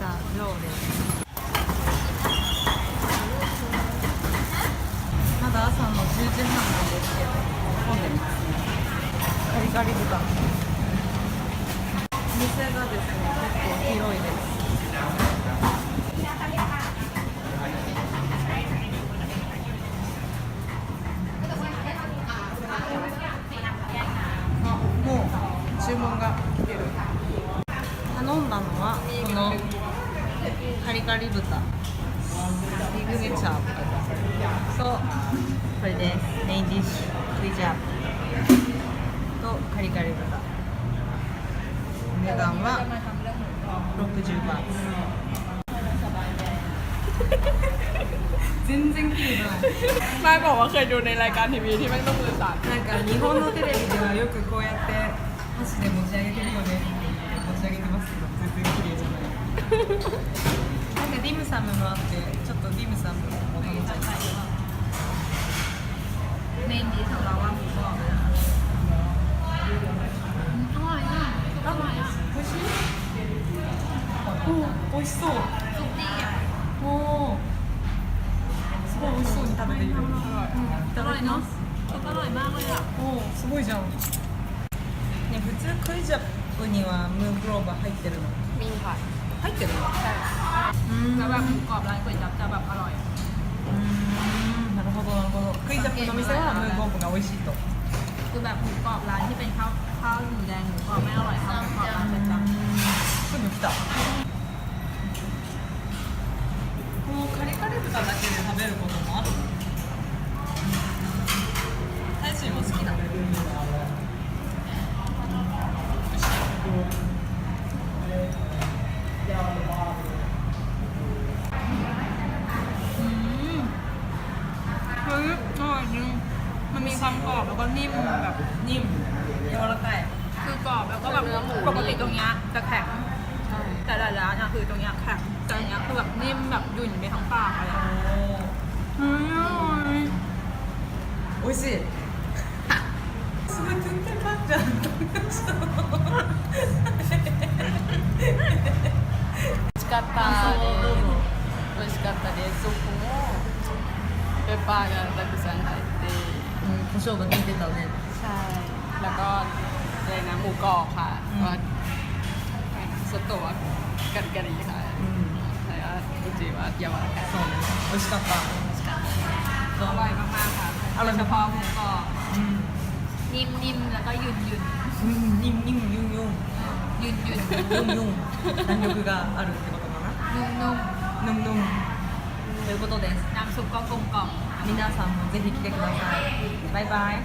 た量です。まだ朝の10時半なんですけど混んでますね。カリカリ豚。お店がですね結構広いです。もう注文が来てる。頼んだのはこのカリカリ豚ビグネチャーとこれです。メインディッシュクイジャーとカリカリ豚。お値段は60バーツ。全然綺麗じゃない。前บอกว่าเคยดูในรายการทีวีที่แม่งต้องมือสั่นなんか日本のテレビではよくこうやって箸で持ち上げてるよねって持ち上げてますけど全然綺麗じゃない。なんかディムサムもあってちょっとディムサムも頼んじゃいます。เมนดีของเราว่าหมูกรอบเลยอร่อยอ่ะอร่อยอ่ะ美味しい？お、美味しそう。สุกี้อ่ะおー、すごい美味しそうに食べている。いただきます。อร่อยมากเลยอ่ะおー、すごいじゃん。ね、普通クイジャップにはムーンクローバー入ってるの。 มีค่ะ入ってるの？ใช่แล้วแบบหมูกรอบร้านก๋วยจั๊บจะแบบอร่อยなるほどなるほど。クイジャップの店はムーンゴープが美味しいと。คือแบบหมูกรอบร้านที่เป็นข้าวหมูแดงหมูกรอบไม่อร่อยเท่าหมูกรอบร้านก๋วยจั๊บすぐ来た。もうカリカリ豚だけで食べることもある。大水も好きだ。เฮ้ยอร่อยจริงมันมีความกรอบแล้วก็นิ่มแบบ นิ่ม柔らかい。คือกรอบแล้วก็แบบปกติตรงเนี้ยจะแข็งแต่หลายร้านอะคือตรงเนี้ยแข็งแต่อันเนี้ยคือแบบนิ่มแบบหยุ่นไปทั้งปากอะไรอย่างเงี้ยอร่อย 美味しい。すごい全然パンじゃん。美味しかったです美味しかったですそこもペッパーがたくさん入って胡椒が効いてたね。ใช่แล้วก็เลยนะหมูกรอบค่ะว่าสดตัวกัดกะหรี่ค่ะแล้วจริงๆว่าเยาวราชそうね。美味しかった。อร่อยมากๆค่ะโดยเฉพาะหมูกรอบนิ่มๆแล้วก็ยุ่นニンニンユンユンยุ่นユンユン弾力があるってことかな。นุ่มヌンヌンということです。 ๆน้ำซุปก็กลมกล่อม皆さんもぜひ来てください。バイバイ。